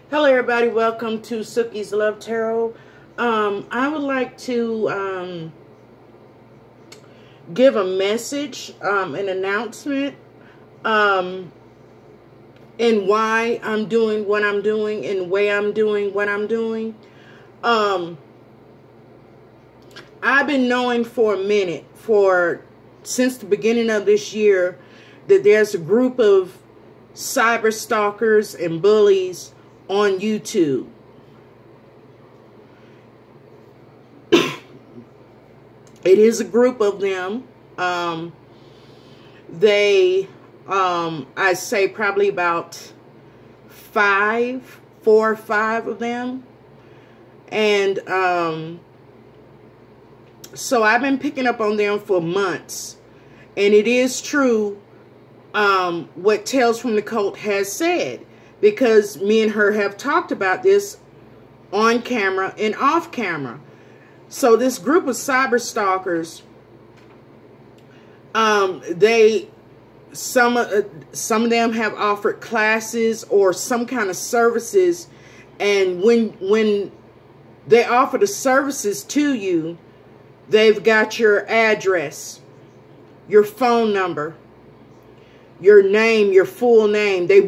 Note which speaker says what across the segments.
Speaker 1: Hello everybody, welcome to Sooky's Love Tarot. I would like to give a message, an announcement, and why I'm doing what I'm doing and the way I'm doing what I'm doing. I've been knowing for a minute, since the beginning of this year, that there's a group of cyber stalkers and bullies on YouTube. It is a group of them. I'd say probably about 4 or 5 of them. And so I've been picking up on them for months. And it is true what Tales from the Cult has said, because me and her have talked about this on camera and off camera. So this group of cyber stalkers, some of them have offered classes or some kind of services, and when they offer the services to you, they've got your address, your phone number, your name, your full name. They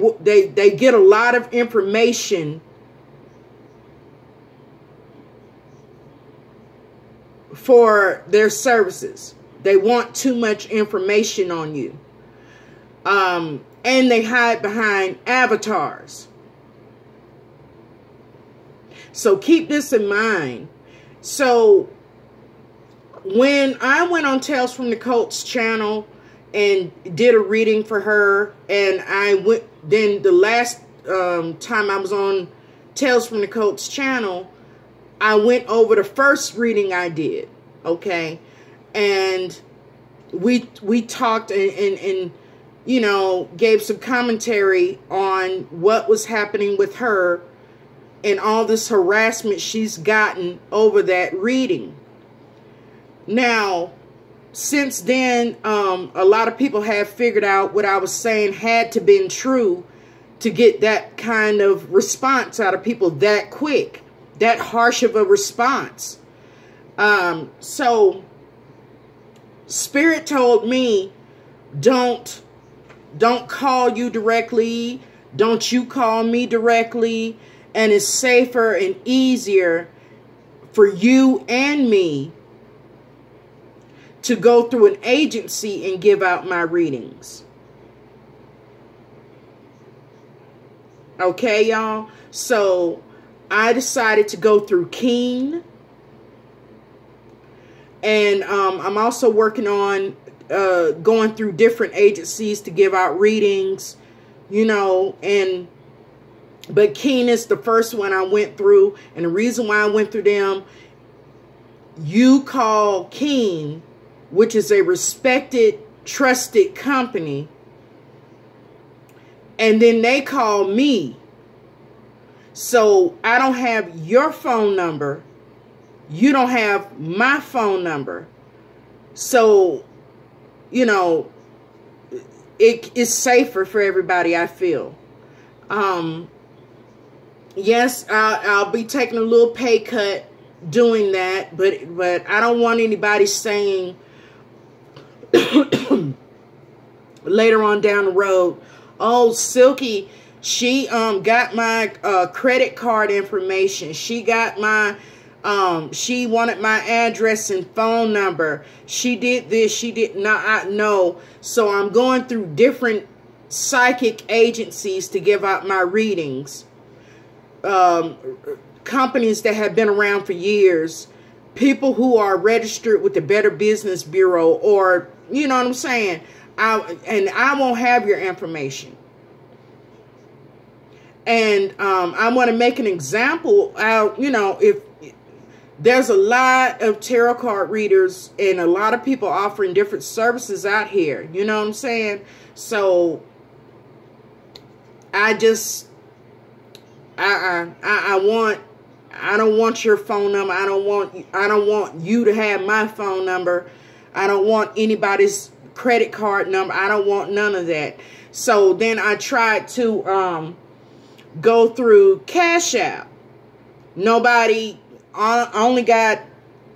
Speaker 1: get a lot of information for their services. They want too much information on you. And they hide behind avatars. So keep this in mind. So when I went on Tales from the Cult's channel and did a reading for her, and then the last time I was on Tales from the Cult's channel, I went over the first reading I did, okay? And we talked and you know, gave some commentary on what was happening with her and all this harassment she's gotten over that reading. Now, since then, a lot of people have figured out what I was saying had to been true to get that kind of response out of people that quick, that harsh of a response. So Spirit told me, don't call you directly, don't you call me directly, and it's safer and easier for you and me to go through an agency and give out my readings. Okay, y'all? So I decided to go through Keen. And I'm also working on going through different agencies to give out readings, you know, but Keen is the first one I went through. And the reason why I went through them, you call Keen, which is a respected, trusted company, and then they call me. So I don't have your phone number. You don't have my phone number. So, you know, it is safer for everybody, I feel. Yes, I'll be taking a little pay cut doing that, but I don't want anybody saying later on down the road, oh, Silky, she got my credit card information. She got my she wanted my address and phone number. She did this, she did not know. So I'm going through different psychic agencies to give out my readings. Companies that have been around for years, people who are registered with the Better Business Bureau, or, you know what I'm saying? I won't have your information. And I want to make an example out, you know, if there's a lot of tarot card readers and a lot of people offering different services out here, you know what I'm saying? So I don't want your phone number. I don't want you to have my phone number. I don't want anybody's credit card number. I don't want none of that. So then I tried to go through Cash App. Nobody, only got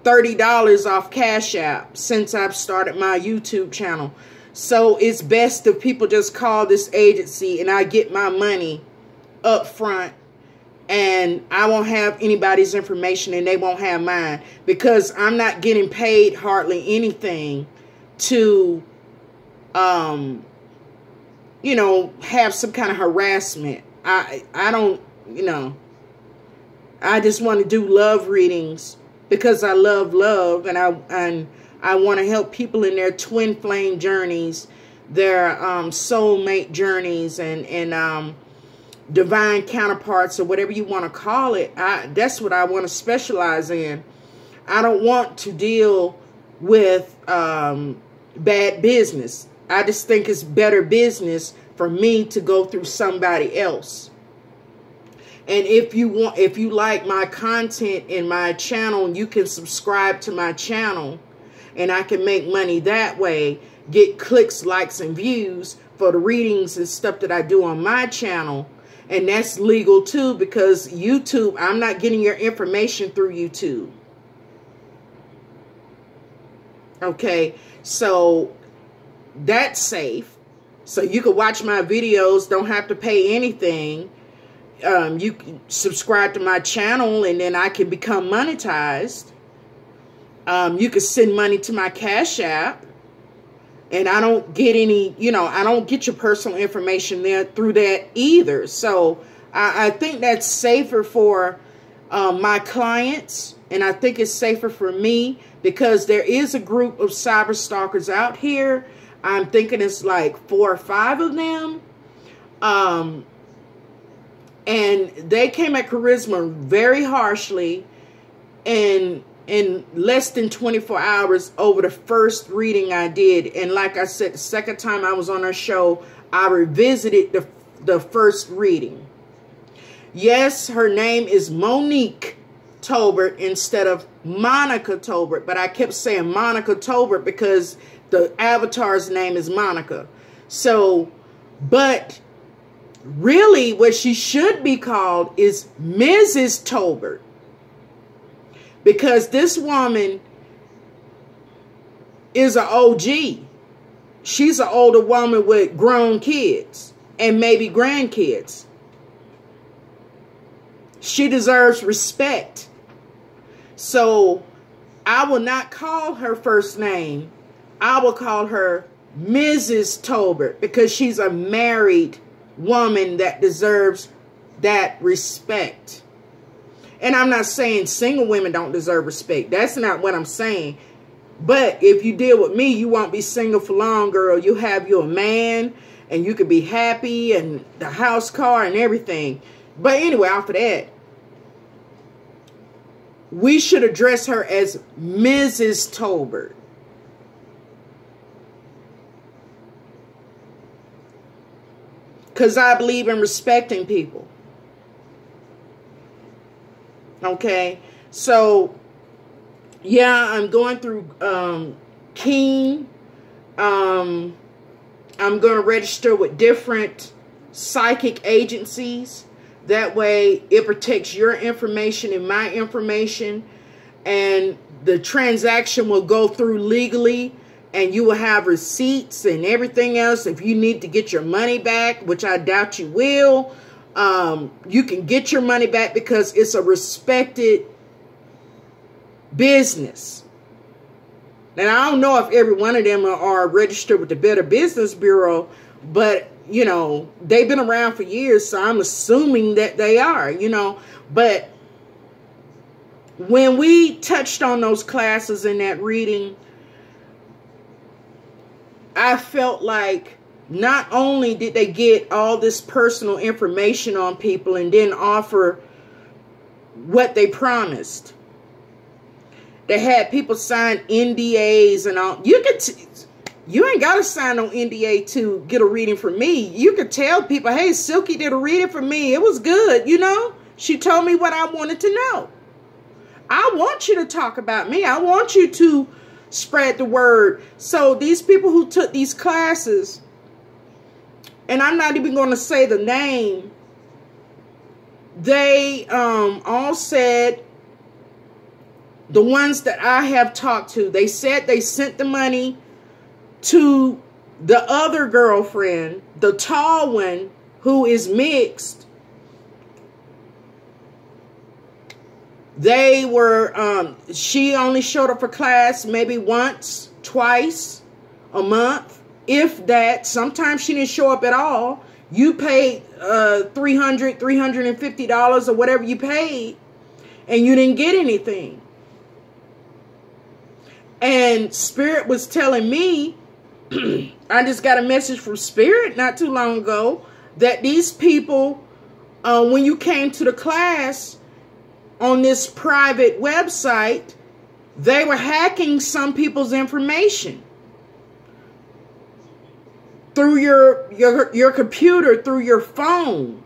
Speaker 1: $30 off Cash App since I've started my YouTube channel. So it's best if people just call this agency and I get my money up front, and I won't have anybody's information and they won't have mine, because I'm not getting paid hardly anything to, you know, have some kind of harassment. I don't, you know, I just want to do love readings because I love love, and I want to help people in their twin flame journeys, their soulmate journeys, and divine counterparts, or whatever you want to call it. That's what I want to specialize in. I don't want to deal with bad business. I just think it's better business for me to go through somebody else. And if you like my content in my channel, you can subscribe to my channel, and I can make money that way, get clicks, likes, and views for the readings and stuff that I do on my channel. And that's legal too, because YouTube, I'm not getting your information through YouTube. Okay, so that's safe. So you can watch my videos, don't have to pay anything. You can subscribe to my channel, and then I can become monetized. You can send money to my Cash App, and I don't get any, you know, I don't get your personal information there through that either. So I think that's safer for my clients, and I think it's safer for me, because there is a group of cyber stalkers out here. I'm thinking it's like 4 or 5 of them. And they came at charisma very harshly, and in less than 24 hours over the first reading I did. And like I said, the second time I was on her show, I revisited the first reading. Yes, her name is Monique Tolbert instead of Monica Tolbert, but I kept saying Monica Tolbert because the avatar's name is Monica. So, but really what she should be called is Mrs. Tolbert, because this woman is an OG. She's an older woman with grown kids and maybe grandkids. She deserves respect. So I will not call her first name. I will call her Mrs. Tolbert, because she's a married woman that deserves that respect. And I'm not saying single women don't deserve respect. That's not what I'm saying. But if you deal with me, you won't be single for long, girl. You have your man, and you could be happy, and the house, car, and everything. But anyway, off of that, we should address her as Mrs. Tolbert. Because I believe in respecting people. Okay. So, yeah, I'm going through Keen. I'm going to register with different psychic agencies. That way, it protects your information and my information. And the transaction will go through legally. And you will have receipts and everything else. If you need to get your money back, which I doubt you will, you can get your money back, because it's a respected business. And I don't know if every one of them are registered with the Better Business Bureau, but, you know, they've been around for years, so I'm assuming that they are, you know. But when we touched on those classes in that reading, I felt like not only did they get all this personal information on people and then offer what they promised. They had people sign NDAs and all. You ain't got to sign no NDA to get a reading from me. You could tell people, hey, Silky did a reading for me. It was good, you know. She told me what I wanted to know. I want you to talk about me. I want you to spread the word. So these people who took these classes, and I'm not even going to say the name, they all said, the ones that I have talked to, they said they sent the money to the other girlfriend, the tall one who is mixed. They were, she only showed up for class maybe once, twice a month, if that. Sometimes she didn't show up at all. You paid $350 or whatever you paid, and you didn't get anything. And Spirit was telling me, I just got a message from Spirit not too long ago, that these people, when you came to the class on this private website, they were hacking some people's information through your computer, through your phone.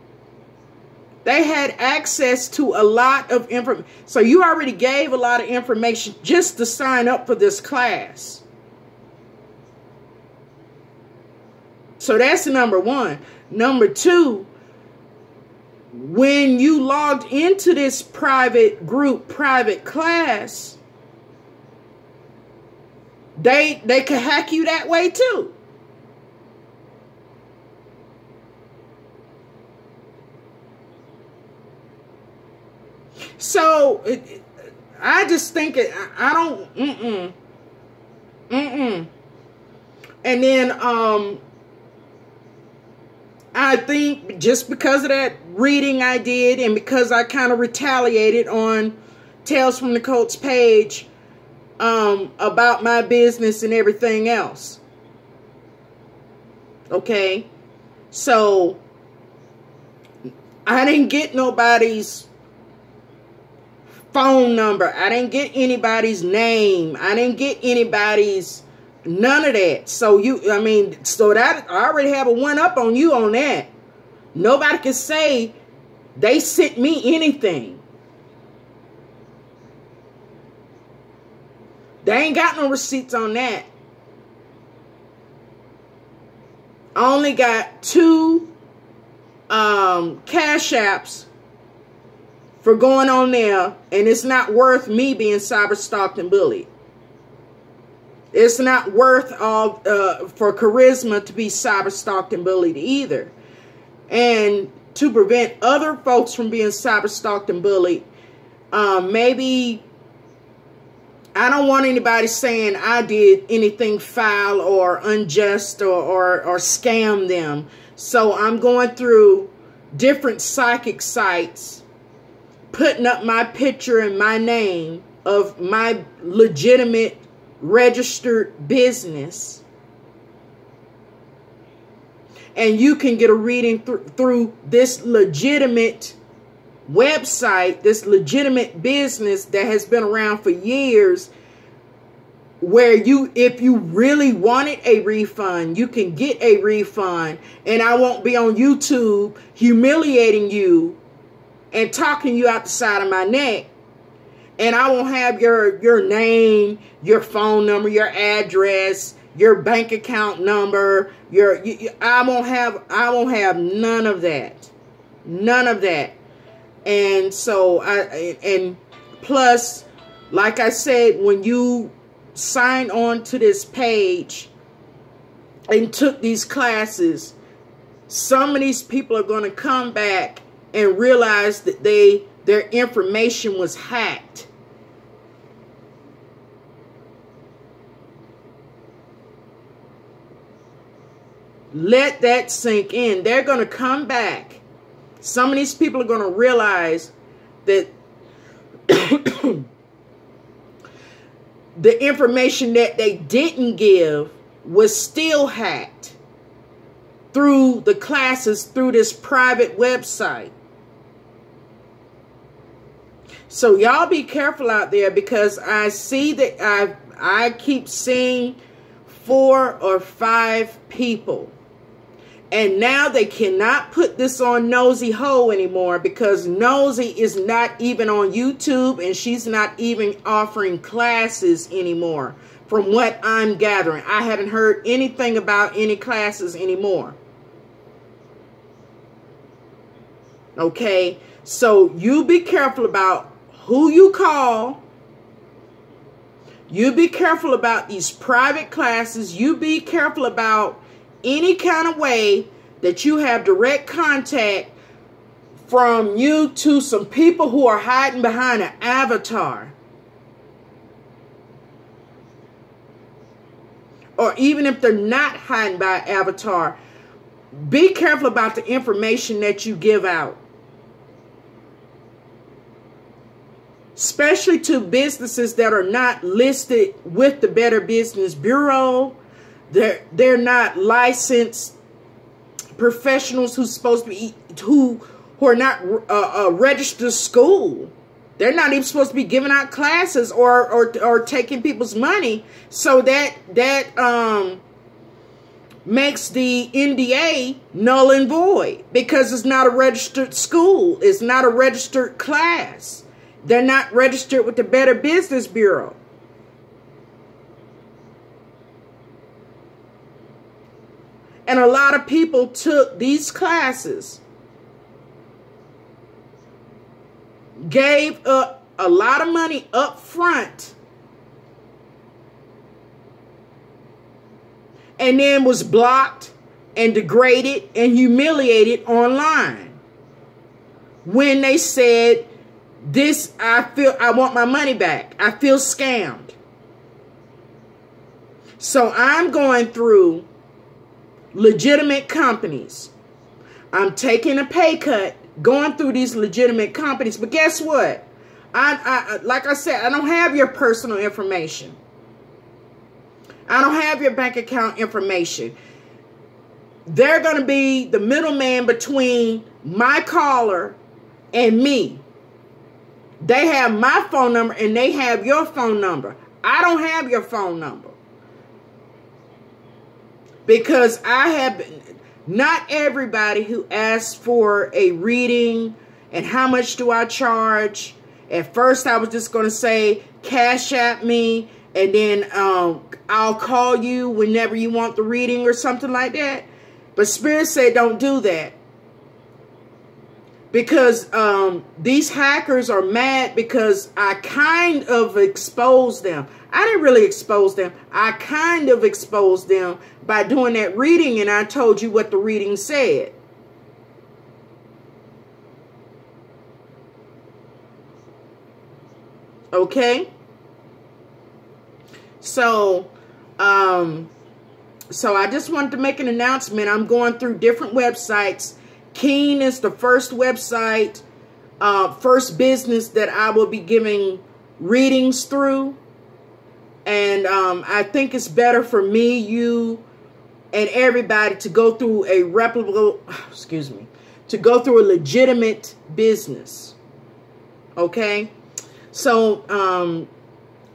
Speaker 1: They had access to a lot of information. So you already gave a lot of information just to sign up for this class. So that's number one. Number two, when you logged into this private group, private class, they could hack you that way too. So I just think I don't, And then I think just because of that reading I did, and because I kind of retaliated on Tales from the Coach's page about my business and everything else. Okay, so I didn't get nobody's phone number. I didn't get anybody's name. I didn't get anybody's, none of that. So so that I already have a one up on you on that. Nobody can say they sent me anything. They ain't got no receipts on that. I only got 2 cash apps for going on there, and it's not worth me being cyber stalked and bullied. It's not worth all for Charisma to be cyber stalked and bullied either. And to prevent other folks from being cyber stalked and bullied, maybe I don't want anybody saying I did anything foul or unjust or scam them. So I'm going through different psychic sites, putting up my picture and my name of my legitimate registered business. And you can get a reading through this legitimate website, this legitimate business that has been around for years, where if you really wanted a refund, you can get a refund. And I won't be on YouTube humiliating you and talking you out the side of my neck. And I won't have your name, your phone number, your address, your bank account number, I won't have none of that. None of that. And so and plus, like I said, when you sign on to this page and took these classes, some of these people are going to come back and realize that their information was hacked. Let that sink in. They're going to come back. Some of these people are going to realize that the information that they didn't give was still hacked through the classes, through this private website. So y'all be careful out there, because I see that I keep seeing 4 or 5 people. And now they cannot put this on Nosy Ho anymore, because Nosy is not even on YouTube, and she's not even offering classes anymore. From what I'm gathering, I haven't heard anything about any classes anymore. Okay? So you be careful about who you call. You be careful about these private classes. You be careful about any kind of way that you have direct contact from you to some people who are hiding behind an avatar. Or even if they're not hiding by an avatar, be careful about the information that you give out. Especially to businesses that are not listed with the Better Business Bureau. They're not licensed professionals who's supposed to be, who are not a registered school. They're not even supposed to be giving out classes or taking people's money. So that makes the NDA null and void, because it's not a registered school. It's not a registered class. They're not registered with the Better Business Bureau. And a lot of people took these classes, gave up a lot of money up front, and then was blocked and degraded and humiliated online when they said, this, I want my money back. I feel scammed. So I'm going through legitimate companies. I'm taking a pay cut, going through these legitimate companies. But guess what? Like I said, I don't have your personal information. I don't have your bank account information. They're going to be the middleman between my caller and me. They have my phone number and they have your phone number. I don't have your phone number. Because I have been, not everybody who asks for a reading and how much do I charge. At first I was just going to say, cash at me, and then I'll call you whenever you want the reading or something like that. But Spirit said don't do that. Because these hackers are mad because I kind of exposed them. I didn't really expose them. I kind of exposed them by doing that reading, and I told you what the reading said. Okay? So I just wanted to make an announcement. I'm going through different websites. Keen is the first website, first business that I will be giving readings through. And I think it's better for me, you, and everybody to go through a reputable, to go through a legitimate business. Okay? So,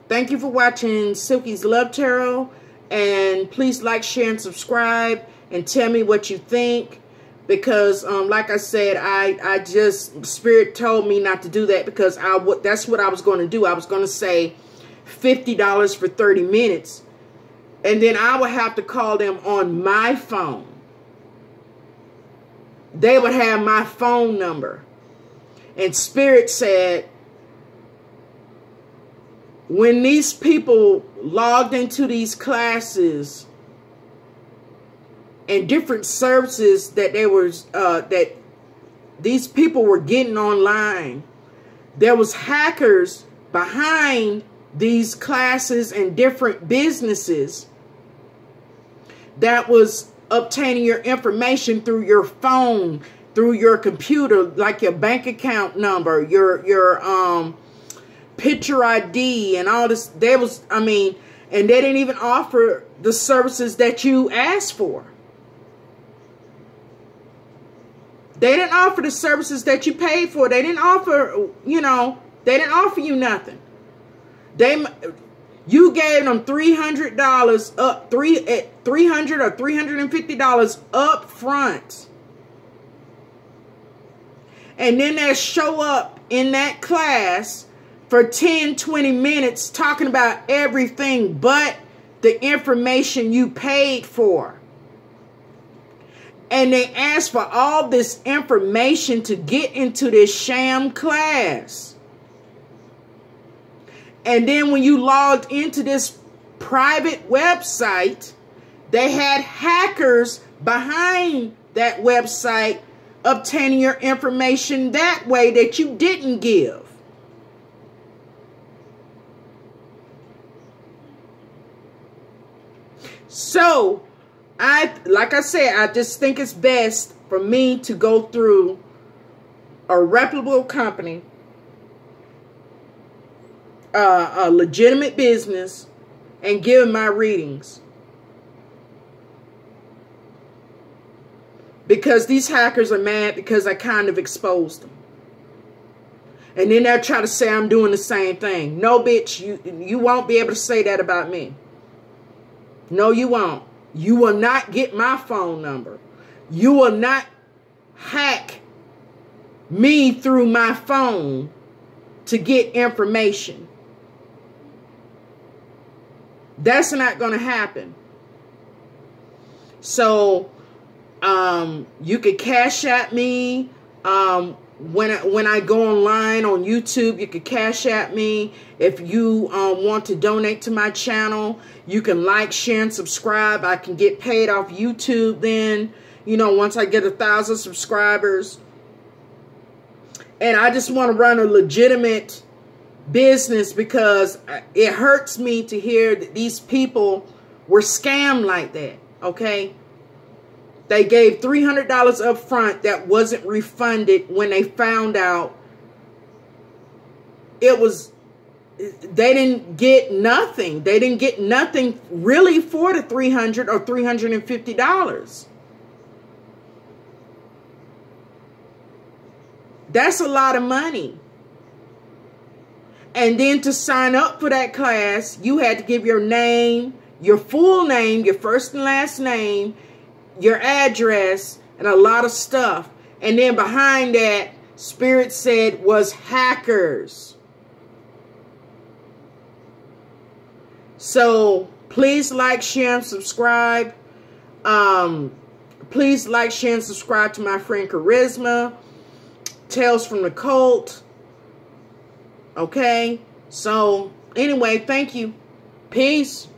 Speaker 1: thank you for watching Silky's Love Tarot. And please like, share, and subscribe. And tell me what you think. Because, like I said, I just, Spirit told me not to do that because that's what I was going to do. I was going to say $50 for 30 minutes. And then I would have to call them on my phone. They would have my phone number. And Spirit said, when these people logged into these classes and different services that that these people were getting online, there was hackers behind these classes and different businesses that was obtaining your information through your phone, through your computer, like your bank account number, your picture ID and all this. And they didn't even offer the services that you asked for. They didn't offer the services that you paid for. They didn't offer, they didn't offer you nothing. You gave them $300 up, $300 or $350 up front. And then they show up in that class for 10, 20 minutes talking about everything but the information you paid for. And they asked for all this information to get into this sham class. And then when you logged into this private website, they had hackers behind that website obtaining your information that way that you didn't give. So, like I said, I just think it's best for me to go through a reputable company, a legitimate business, and give my readings. Because these hackers are mad because I kind of exposed them. And then they'll try to say I'm doing the same thing. No, bitch, you won't be able to say that about me. No, you won't. You will not get my phone number. You will not hack me through my phone to get information. That's not going to happen. So, you could cash at me. When I go online on YouTube, you could cash at me. If you want to donate to my channel, you can like, share, and subscribe. I can get paid off YouTube then, you know, once I get 1,000 subscribers. And I just want to run a legitimate business because it hurts me to hear that these people were scammed like that, okay? They gave $300 up front that wasn't refunded when they found out it was, they didn't get nothing. They didn't get nothing really for the $300 or $350. That's a lot of money. And then to sign up for that class, you had to give your name, your full name, your first and last name, your address, and a lot of stuff. And then behind that, Spirit said was hackers. So please like, share, and subscribe. Please like, share, and subscribe to my friend Charisma. Tales from the Cult. Okay. So anyway, thank you. Peace.